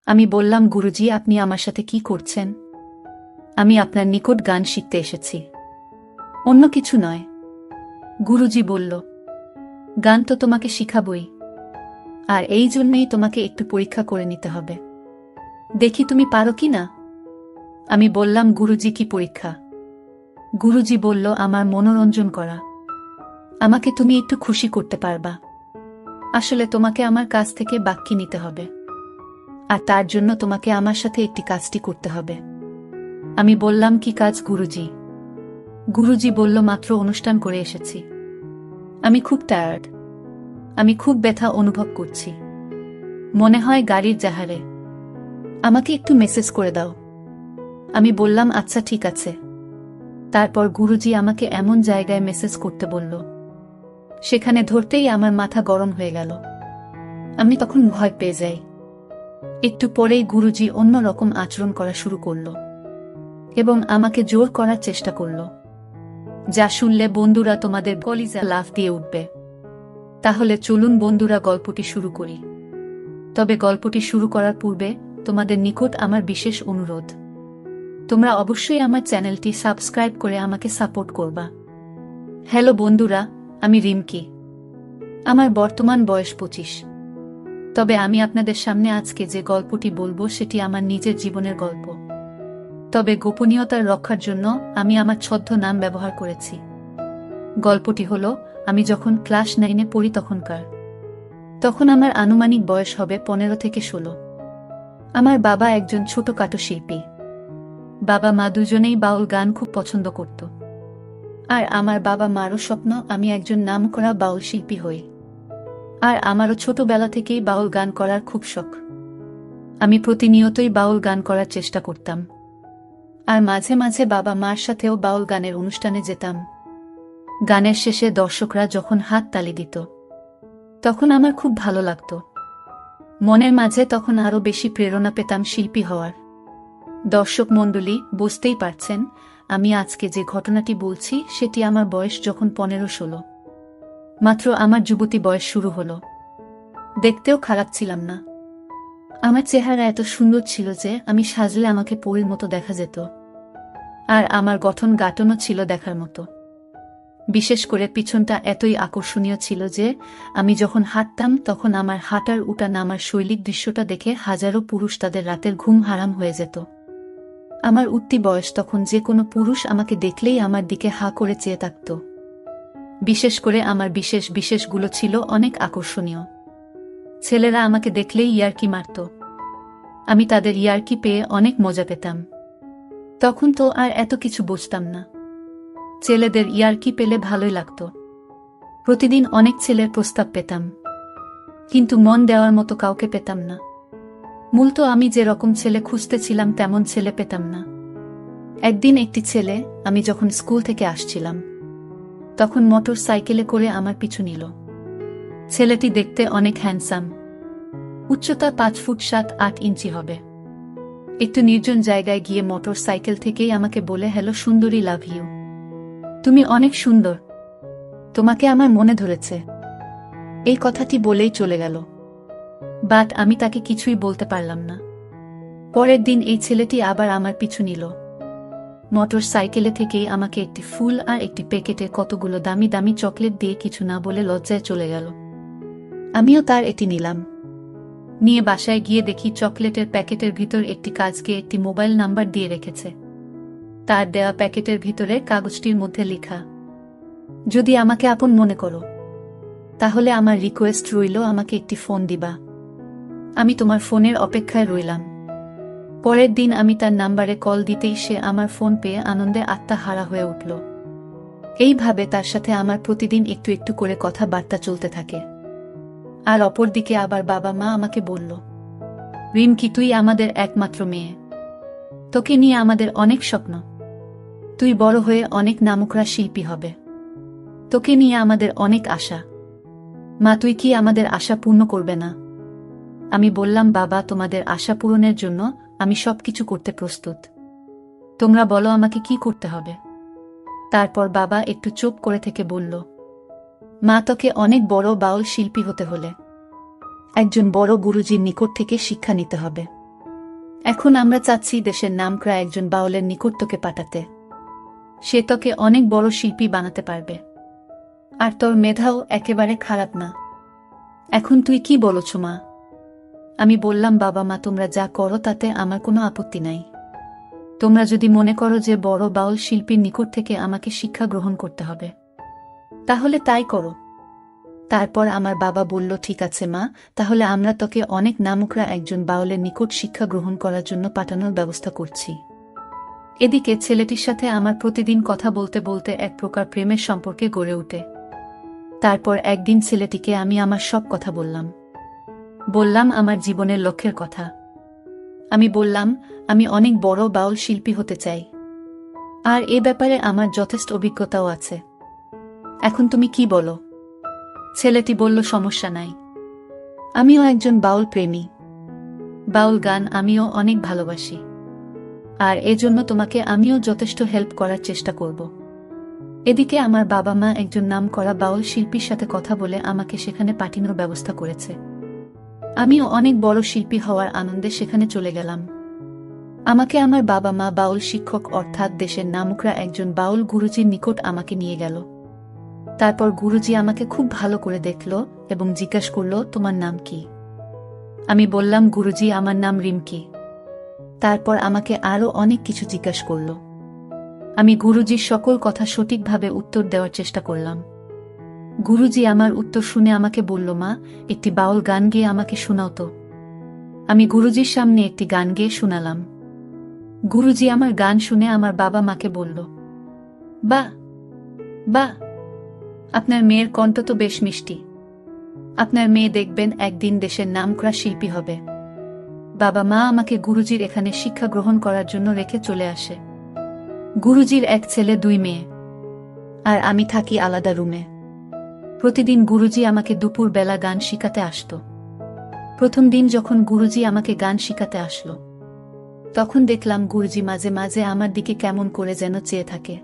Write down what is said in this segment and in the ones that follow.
আমি বললাম, গুরুজি, আপনি আমার সাথে কি করছেন? আমি আপনার নিকট গান শিখতে এসেছি, অন্য কিছু নয়। গুরুজি বলল, গান তো তোমাকে শিখাবই, আর এই জন্যই তোমাকে একটু পরীক্ষা করে নিতে হবে, দেখি তুমি পারো কি না। আমি বললাম, গুরুজি, কি পরীক্ষা? গুরুজি বলল, আমার মনোরঞ্জন করা। আমাকে তুমি একটু খুশি করতে পারবা? আসলে তোমাকে আমার কাছ থেকে বাক্যি নিতে হবে, আর তার জন্য তোমাকে আমার সাথে একটি কাজটি করতে হবে। আমি বললাম, কি কাজ গুরুজি? গুরুজি বলল, মাত্র অনুষ্ঠান করে এসেছি, আমি খুব টায়ার্ড, আমি খুব ব্যথা অনুভব করছি, মনে হয় গাড়ির জাহারে। আমাকে একটু মেসেজ করে দাও। আমি বললাম, আচ্ছা ঠিক আছে। তারপর গুরুজি আমাকে এমন জায়গায় মেসেজ করতে বলল, সেখানে ধরতেই আমার মাথা গরম হয়ে গেল। আমি তখন ভয় পেয়ে যাই। একটু পরেই গুরুজি অন্য রকম আচরণ করা শুরু করল এবং আমাকে জোর করার চেষ্টা করল, যা শুনলে বন্ধুরা তোমাদের কলিজা লাফ দিয়ে উঠবে। তাহলে চলুন বন্ধুরা, গল্পটি শুরু করি। তবে গল্পটি শুরু করার পূর্বে তোমাদের নিকট আমার বিশেষ অনুরোধ, তোমরা অবশ্যই আমার চ্যানেলটি সাবস্ক্রাইব করে আমাকে সাপোর্ট করবা। হ্যালো বন্ধুরা, আমি রিমকি। আমার বর্তমান বয়স 25। তবে আমি আপনাদের সামনে আজকে যে গল্পটি বলবো সেটি আমার নিজের জীবনের গল্প। তবে গোপনীয়তার রক্ষার জন্য আমি আমার ছদ্ম নাম ব্যবহার করেছি। গল্পটি হলো, আমি যখন ক্লাস 9-এ পড়ি তখন আমার আনুমানিক বয়স হবে 15 থেকে 16। আমার বাবা একজন ছোটখাটো শিল্পী। বাবা মা দুজনেই বাউল গান খুব পছন্দ করত, আর আমার বাবা মারও স্বপ্ন আমি একজন নামকরা বাউল শিল্পী হই। আর আমারও ছোটবেলা থেকেই বাউল গান করার খুব শখ। আমি প্রতিনিয়তই বাউল গান করার চেষ্টা করতাম, আর মাঝে মাঝে বাবা মার সাথেও বাউল গানের অনুষ্ঠানে যেতাম। গানের শেষে দর্শকরা যখন হাত তালি দিত, তখন আমার খুব ভালো লাগত। মনের মাঝে তখন আরও বেশি প্রেরণা পেতাম শিল্পী হওয়ার। দর্শক মণ্ডলী, বুঝতেই পারছেন আমি আজকে যে ঘটনাটি বলছি সেটি আমার বয়স যখন 15-16। মাত্র আমার যুবতী বয়স শুরু হলো। দেখতেও খারাপ ছিলাম না। আমার চেহারা এত সুন্দর ছিল যে আমি সাজলে আমাকে পরীর মতো দেখা যেত, আর আমার গঠন গাঠনও ছিল দেখার মতো। বিশেষ করে পিছনটা এতই আকর্ষণীয় ছিল যে আমি যখন হাঁটতাম তখন আমার হাঁটার উঠা নামার শৈলীর দৃশ্যটা দেখে হাজারো পুরুষ তাদের রাতের ঘুম হারাম হয়ে যেত। আমার উঠতি বয়স তখন যে কোনো পুরুষ আমাকে দেখলেই আমার দিকে হা করে চেয়ে থাকত। বিশেষ করে আমার বিশেষগুলো ছিল অনেক আকর্ষণীয়। ছেলেরা আমাকে দেখলেই ইয়ার্কি মারত। আমি তাদের ইয়ার্কি পেয়ে অনেক মজা পেতাম। তখন তো আর এত কিছু বুঝতাম না। ছেলেদের ইয়ার্কি পেলে ভালোই লাগত। প্রতিদিন অনেক ছেলের প্রস্তাব পেতাম, কিন্তু মন দেওয়ার মতো কাউকে পেতাম না। মূলত আমি যে রকম ছেলে খুঁজতেছিলাম তেমন ছেলে পেতাম না। একদিন একটি ছেলে, আমি যখন স্কুল থেকে আসছিলাম তখন মোটর সাইকেলে করে আমার পিছু নিল। ছেলেটি দেখতে অনেক হ্যান্ডসাম, উচ্চতা 5 ফুট 7-8 ইঞ্চি হবে। একটু নির্জন জায়গায় গিয়ে মোটর সাইকেল থেকেই আমাকে বলে, হ্যালো সুন্দরী, লাভ ইউ, তুমি অনেক সুন্দর, তোমাকে আমার মনে ধরেছে। এই কথাটি বলেই চলে গেল। বাট আমি তাকে কিছুই বলতে পারলাম না। পরের দিন এই ছেলেটি আবার আমার পিছু নিল। মোটর সাইকেলে থেকেই আমাকে একটি ফুল আর একটি প্যাকেটে কতগুলো দামি দামি চকলেট দিয়ে কিছু না বলে লজ্জায় চলে গেল। আমিও তার এটি নিলাম। নিয়ে বাসায় গিয়ে দেখি চকলেটের প্যাকেটের ভিতর একটি কাজকে একটি মোবাইল নাম্বার দিয়ে রেখেছে। তার দেওয়া প্যাকেটের ভিতরে কাগজটির মধ্যে লেখা, যদি আমাকে আপন মনে করো তাহলে আমার রিকোয়েস্ট রইল আমাকে একটি ফোন দিবা। আমি তোমার ফোনের অপেক্ষায় রইলাম। পরের দিন আমি তার নাম্বারে কল দিতেই সে আমার ফোন পেয়ে আনন্দে আত্মহারা হয়ে উঠল। এইভাবে তার সাথে আমার প্রতিদিন একটু একটু করে কথাবার্তা চলতে থাকে। আর অপরদিকে আবার বাবা মা আমাকে বলল, রিমকি, তুই আমাদের একমাত্র মেয়ে, তোকে নিয়ে আমাদের অনেক স্বপ্ন, তুই বড় হয়ে অনেক নামকরা শিল্পী হবে, তোকে নিয়ে আমাদের অনেক আশা। মা, তুই কি আমাদের আশা পূর্ণ করবে না? আমি বললাম, বাবা, তোমাদের আশা পূরণের জন্য আমি সবকিছু করতে প্রস্তুত, তোমরা বলো আমাকে কি করতে হবে। তারপর বাবা একটু চুপ করে থেকে বলল, মা, তোকে অনেক বড় বাউল শিল্পী হতে হলে একজন বড় গুরুজির নিকট থেকে শিক্ষা নিতে হবে। এখন আমরা চাচ্ছি দেশের নামকরা একজন বাউলের নিকট তোকে পাঠাতে। সে তোকে অনেক বড় শিল্পী বানাতে পারবে। আর তোর মেধাও একেবারে খারাপ না। এখন তুই কি বলছ মা? আমি বললাম, বাবা মা তোমরা যা করো তাতে আমার কোনো আপত্তি নাই। তোমরা যদি মনে করো যে বড় বাউল শিল্পীর নিকট থেকে আমাকে শিক্ষা গ্রহণ করতে হবে, তাহলে তাই করো। তারপর আমার বাবা বলল, ঠিক আছে মা, তাহলে আমরা তোকে অনেক নামকরা একজন বাউলের নিকট শিক্ষা গ্রহণ করার জন্য পাঠানোর ব্যবস্থা করছি। এদিকে ছেলেটির সাথে আমার প্রতিদিন কথা বলতে বলতে এক প্রকার প্রেমের সম্পর্কে গড়ে ওঠে। তারপর একদিন ছেলেটিকে আমি আমার সব কথা বললাম আমার জীবনের লক্ষ্যের কথা। আমি বললাম, আমি অনেক বড় বাউল শিল্পী হতে চাই, আর এ ব্যাপারে আমার যথেষ্ট অভিজ্ঞতাও আছে। এখন তুমি কি বলো? ছেলেটি বলল, সমস্যা নাই, আমিও একজন বাউল প্রেমী। বাউল গান আমিও অনেক ভালোবাসি, আর এজন্য তোমাকে আমিও যথেষ্ট হেল্প করার চেষ্টা করব। এদিকে আমার বাবা মা একজন নামকরা বাউল শিল্পীর সাথে কথা বলে আমাকে সেখানে পাঠানোর ব্যবস্থা করেছে। আমিও অনেক বড় শিল্পী হওয়ার আনন্দে সেখানে চলে গেলাম। আমাকে আমার বাবা মা বাউল শিক্ষক অর্থাৎ দেশের নামকরা একজন বাউল গুরুজির নিকট আমাকে নিয়ে গেল। তারপর গুরুজি আমাকে খুব ভালো করে দেখল এবং জিজ্ঞাসা করল, তোমার নাম কি? আমি বললাম, গুরুজি আমার নাম রিমকি। তারপর আমাকে আরও অনেক কিছু জিজ্ঞাসা করল। আমি গুরুজির সকল কথা সঠিকভাবে উত্তর দেওয়ার চেষ্টা করলাম। গুরুজি আমার উত্তর শুনে আমাকে বলল, মা, একটি বাউল গান গেয়ে আমাকে শোনাও তো। আমি গুরুজির সামনে একটি গান গেয়ে শোনালাম। গুরুজি আমার গান শুনে আমার বাবা মাকে বলল, বাহ বাহ, আপনার মেয়ের কণ্ঠ তো বেশ মিষ্টি। আপনার মেয়ে দেখবেন একদিন দেশের নামকরা শিল্পী হবে। বাবা মা আমাকে গুরুজির এখানে শিক্ষা গ্রহণ করার জন্য রেখে চলে আসে। গুরুজির এক ছেলে, দুই মেয়ে, আর আমি থাকি আলাদা রুমে। প্রতিদিন গুরুজি আমাকে দুপুর বেলা গান শিখাতে আসত। প্রথম দিন যখন গুরুজি আমাকে গান শিখাতে আসলো, তখন দেখলাম গুরুজি মাঝে মাঝে আমার দিকে কেমন করে যেন চেয়ে থাকে।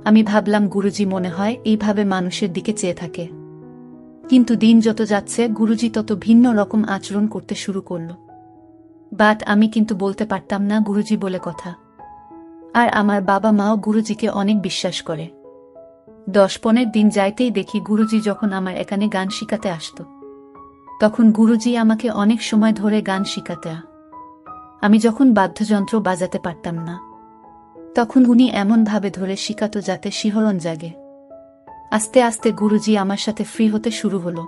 আমি ভাবলাম, গুরুজি মনে হয় এইভাবে মানুষের দিকে চেয়ে থাকে। কিন্তু দিন যত যাচ্ছে গুরুজি তত ভিন্ন রকম আচরণ করতে শুরু করল। বাট আমি কিন্তু বলতে পারতাম না গুরুজি বলে কথা। আর আমার বাবা মাও গুরুজিকে অনেক বিশ্বাস করে। 10-15 দিন যাইতেই দেখি গুরুজি যখন আমার এখানে গান শিখাতে আসত, তখন গুরুজি আমাকে অনেক সময় ধরে গান শিখাতে। আমি যখন বাদ্যযন্ত্র বাজাতে পারতাম না, তখন উনি এমনভাবে ধরে শিখাতো যাতে শিহরণ জাগে। আস্তে আস্তে গুরুজি আমার সাথে ফ্রি হতে শুরু হলো।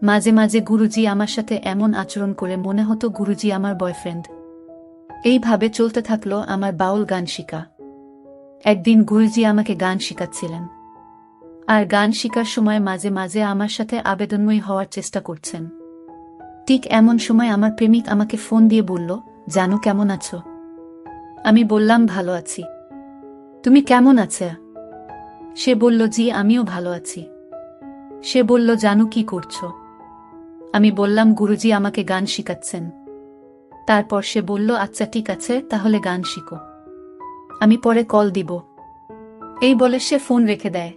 মাঝে মাঝে গুরুজি আমার সাথে এমন আচরণ করে মনে হতো গুরুজি আমার বয়ফ্রেন্ড। এইভাবে চলতে থাকলো আমার বাউল গান শিখা। একদিন গুরুজি আমাকে গান শিখাচ্ছিলেন, আর গান শিখার সময় মাঝে মাঝে আমার সাথে আবেদনময়ী হওয়ার চেষ্টা করছেন। ঠিক এমন সময় আমার প্রেমিক আমাকে ফোন দিয়ে বলল, জানু কেমন আছো? আমি বললাম, ভালো আছি। তুমি কেমন আছো? সে বলল, জি আমিও ভালো আছি। সে বলল, জানু কি করছো? আমি বললাম, গুরুজি আমাকে গান শিখাচ্ছেন। তারপর সে বলল, আচ্ছা ঠিক আছে, তাহলে গান শিখো, আমি পরে কল দিব। এই বলে সে ফোন রেখে দেয়।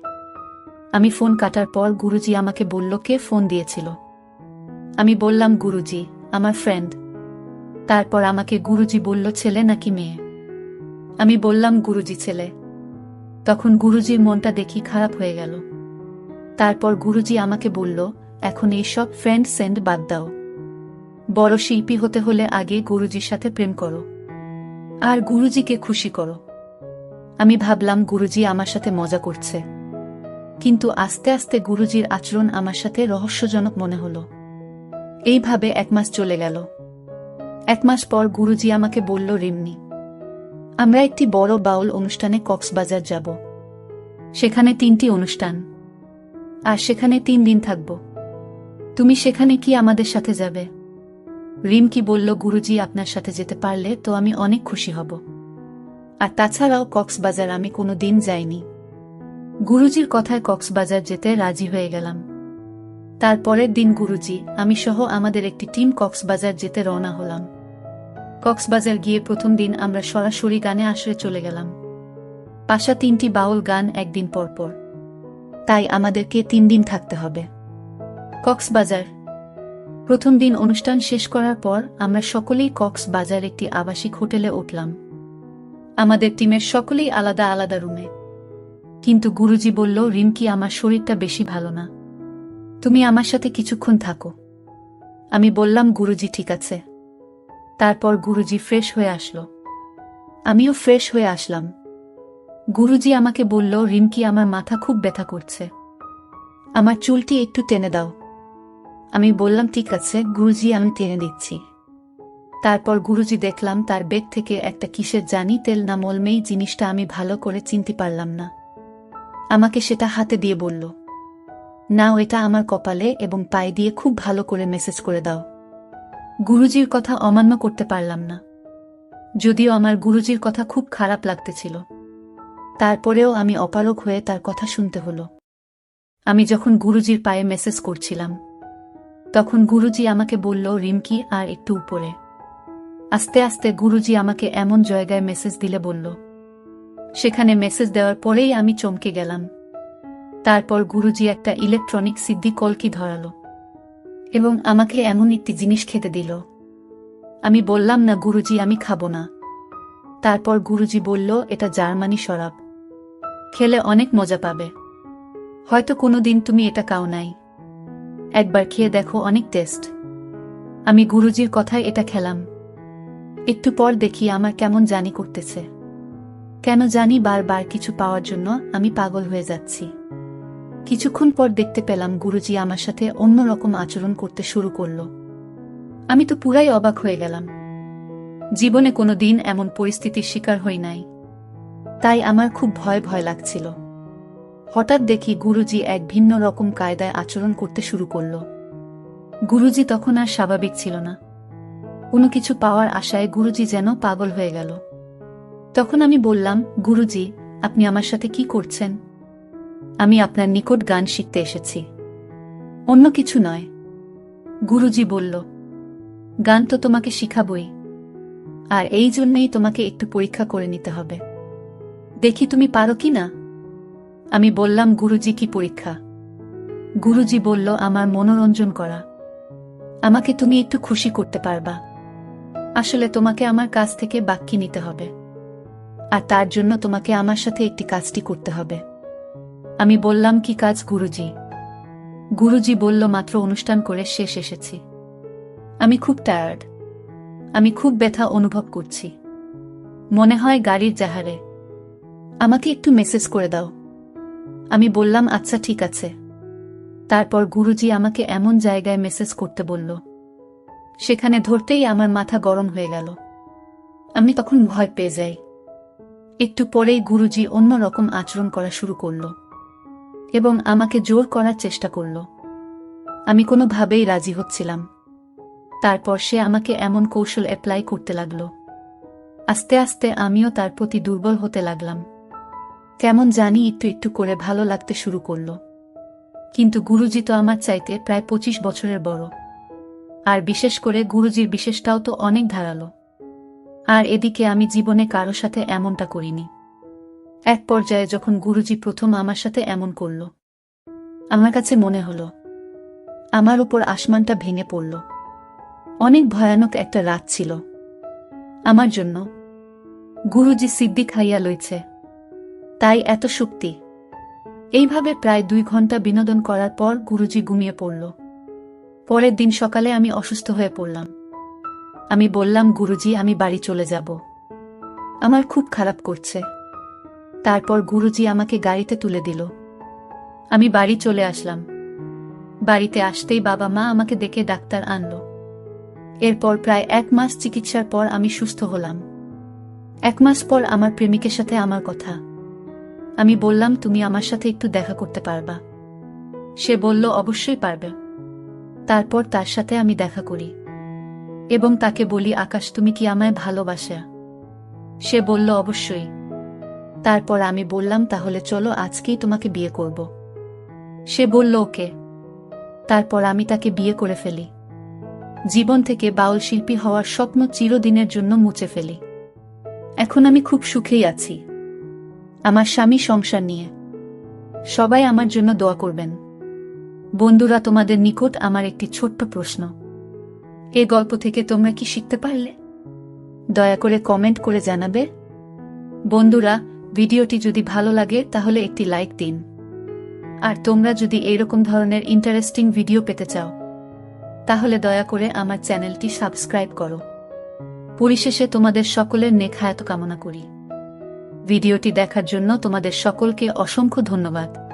আমি ফোন কাটার পর গুরুজি আমাকে বলল, কে ফোন দিয়েছিল? আমি বললাম, গুরুজি, আমার ফ্রেন্ড। তারপর আমাকে গুরুজি বলল, ছেলে নাকি মেয়ে? আমি বললাম, গুরুজি ছেলে। তখন গুরুজির মনটা দেখি খারাপ হয়ে গেল। তারপর গুরুজি আমাকে বলল, এখন এই সব ফ্রেন্ড সেন্ড বাদ দাও। বড় শিল্পী হতে হলে আগে গুরুজির সাথে প্রেম করো, আর গুরুজিকে খুশি করো। আমি ভাবলাম গুরুজি আমার সাথে মজা করছে, কিন্তু আস্তে আস্তে গুরুজির আচরণ আমার সাথে রহস্যজনক মনে হলো। এইভাবে 1 মাস চলে গেল। 1 মাস পর গুরুজি আমাকে বলল, রিমনি, আমরা একটি বড় বাউল অনুষ্ঠানে কক্সবাজার যাব। সেখানে 3টি অনুষ্ঠান, আর সেখানে 3 দিন থাকব। তুমি সেখানে কি আমাদের সাথে যাবে? রিমকি বলল, গুরুজি আপনার সাথে যেতে পারলে তো আমি অনেক খুশি হব। আর তাছাড়াও কক্সবাজার আমি কোনো দিন যাইনি। গুরুজির কথায় কক্সবাজার যেতে রাজি হয়ে গেলাম। তারপরের দিন গুরুজি, আমি সহ আমাদের একটি টিম কক্সবাজার যেতে রওনা হলাম। কক্সবাজার গিয়ে প্রথম দিন আমরা সরাসরি গানে আসরে চলে গেলাম। পাশা 3টি বাউল গান একদিন পরপর, তাই আমাদেরকে 3 দিন থাকতে হবে। কক্সবাজার প্রথম দিন অনুষ্ঠান শেষ করার পর আমরা সকলেই কক্সবাজার একটি আবাসিক হোটেলে উঠলাম। আমাদের টিমের সকলেই আলাদা আলাদা রুমে। কিন্তু গুরুজি বলল, রিমকি, আমার শরীরটা বেশি ভালো না, তুমি আমার সাথে কিছুক্ষণ থাকো। আমি বললাম, গুরুজি ঠিক আছে। তারপর গুরুজি ফ্রেশ হয়ে আসলো, আমিও ফ্রেশ হয়ে আসলাম। গুরুজি আমাকে বলল, রিমকি, আমার মাথা খুব ব্যথা করছে, আমার চুলটি একটু টেনে দাও। আমি বললাম, ঠিক আছে গুরুজি, আমি টেনে দিচ্ছি। তারপর গুরুজি দেখলাম তার ব্যাগ থেকে একটা কিসের জানি তেল না মলমেই জিনিসটা, আমি ভালো করে চিনতে পারলাম না। আমাকে সেটা হাতে দিয়ে বলল, নাও, এটা আমার কপালে এবং পায়ে দিয়ে খুব ভালো করে মেসেজ করে দাও। গুরুজির কথা অমান্য করতে পারলাম না, যদিও আমার গুরুজির কথা খুব খারাপ লাগতেছিল। তারপরেও আমি অপারগ হয়ে তার কথা শুনতে হলো। আমি যখন গুরুজির পায়ে মেসেজ করছিলাম, তখন গুরুজি আমাকে বলল, রিমকি, আর একটু উপরে। আস্তে আস্তে গুরুজি আমাকে এমন জায়গায় মেসেজ দিলে বলল, সেখানে মেসেজ দেওয়ার পরেই আমি চমকে গেলাম। তারপর গুরুজি একটা ইলেকট্রনিক সিদ্ধি কলকি ধরালো এবং আমাকে এমন একটি জিনিস খেতে দিল। আমি বললাম, না গুরুজি, আমি খাবো না। তারপর গুরুজি বলল, এটা জার্মানি শরাব, খেলে অনেক মজা পাবে, হয়তো কোনোদিন তুমি এটা খাও নাই, একবার খেয়ে দেখো, অনেক টেস্ট। আমি গুরুজির কথায় এটা খেলাম। একটু পর দেখি আমার কেমন জানি করতেছে, কেন জানি বারবার কিছু পাওয়ার জন্য আমি পাগল হয়ে যাচ্ছি। কিছুক্ষণ পর দেখতে পেলাম গুরুজি আমার সাথে অন্যরকম আচরণ করতে শুরু করল। আমি তো পুরাই অবাক হয়ে গেলাম, জীবনে কোনো দিন এমন পরিস্থিতির শিকার হই নাই, তাই আমার খুব ভয় ভয় লাগছিল। হঠাৎ দেখি গুরুজি এক ভিন্ন রকম কায়দায় আচরণ করতে শুরু করল। গুরুজি তখন আর স্বাভাবিক ছিল না, কোনো কিছু পাওয়ার আশায় গুরুজি যেন পাগল হয়ে গেল। তখন আমি বললাম, গুরুজি, আপনি আমার সাথে কি করছেন? আমি আপনার নিকট গান শিখতে এসেছি, অন্য কিছু নয়। গুরুজি বলল, গান তো তোমাকে শিখাবই, আর এই জন্যই তোমাকে একটু পরীক্ষা করে নিতে হবে, দেখি তুমি পারো কি না। আমি বললাম, গুরুজি, কি পরীক্ষা? গুরুজি বলল, আমার মনোরঞ্জন করা, আমাকে তুমি একটু খুশি করতে পারবা। আসলে তোমাকে আমার কাছ থেকে বাক্যি নিতে হবে, আর তার জন্য তোমাকে আমার সাথে একটি কাজটি করতে হবে। আমি বললাম, কি কাজ গুরুজি? গুরুজি বলল, মাত্র অনুষ্ঠান করে শেষ এসেছি, আমি খুব টায়ার্ড, আমি খুব ব্যথা অনুভব করছি, মনে হয় গাড়ির জাহারে, আমাকে একটু মেসেজ করে দাও। আমি বললাম, আচ্ছা ঠিক আছে। তারপর গুরুজি আমাকে এমন জায়গায় মেসেজ করতে বলল, সেখানে ধরতেই আমার মাথা গরম হয়ে গেল। আমি তখন ভয় পেয়ে যাই। একটু পরেই গুরুজি অন্য রকম আচরণ করা শুরু করল এবং আমাকে জোর করার চেষ্টা করল। আমি কোনোভাবেই রাজি হচ্ছিলাম। তারপর সে আমাকে এমন কৌশল অ্যাপ্লাই করতে লাগল, আস্তে আস্তে আমিও তার প্রতি দুর্বল হতে লাগলাম। কেমন জানি একটু একটু করে ভালো লাগতে শুরু করল। কিন্তু গুরুজি তো আমার চাইতে প্রায় 25 বছরের বড়, আর বিশেষ করে গুরুজির বিশেষটাও তো অনেক ধারালো। আর এদিকে আমি জীবনে কারো সাথে এমনটা করিনি। এক পর্যায়ে যখন গুরুজি প্রথম আমার সাথে এমন করল, আমার কাছে মনে হলো আমার উপর আসমানটা ভেঙে পড়ল। অনেক ভয়ানক একটা রাত ছিল আমার জন্য। গুরুজি সিদ্ধি খাইয়া লইছে, তাই এত শক্তি। এইভাবে প্রায় 2 ঘন্টা বিনোদন করার পর গুরুজি ঘুমিয়ে পড়ল। পরের দিন সকালে আমি অসুস্থ হয়ে পড়লাম। আমি বললাম, গুরুজি, আমি বাড়ি চলে যাব, আমার খুব খারাপ করছে। তারপর গুরুজি আমাকে গাড়িতে তুলে দিল। আমি বাড়ি চলে আসলাম। বাড়িতে আসতেই বাবা মা আমাকে ডেকে ডাক্তার আনলো। এরপর প্রায় 1 মাস চিকিৎসার পর আমি সুস্থ হলাম। 1 মাস পর আমার প্রেমিকের সাথে আমার কথা। আমি বললাম, তুমি আমার সাথে একটু দেখা করতে পারবা? সে বলল, অবশ্যই পারবে। তারপর তার সাথে আমি দেখা করি এবং তাকে বলি, আকাশ, তুমি কি আমায় ভালোবাসো? সে বলল, অবশ্যই। তারপর আমি বললাম, তাহলে চলো আজকেই তোমাকে বিয়ে করব। সে বলল, ওকে। তারপর আমি তাকে বিয়ে করে ফেলি। জীবন থেকে বাউল শিল্পী হওয়ার স্বপ্ন চিরদিনের জন্য মুছে ফেলি। এখন আমি খুব সুখেই আছি আমার স্বামী সংসার নিয়ে। সবাই আমার জন্য দোয়া করবেন। বন্ধুরা, তোমাদের নিকট আমার একটি ছোট্ট প্রশ্ন। এ গল্প থেকে তোমরা কি শিখতে পারলে? দয়া করে কমেন্ট করে জানাবে। বন্ধুরা, ভিডিওটি যদি ভালো লাগে তাহলে একটি লাইক দিন। আর তোমরা যদি এইরকম ধরনের ইন্টারেস্টিং ভিডিও পেতে চাও তাহলে দয়া করে আমার চ্যানেলটি সাবস্ক্রাইব করো। পরিশেষে তোমাদের সকলের নেক হায়াত কামনা করি। ভিডিওটি দেখার জন্য তোমাদের সকলকে অসংখ্য ধন্যবাদ।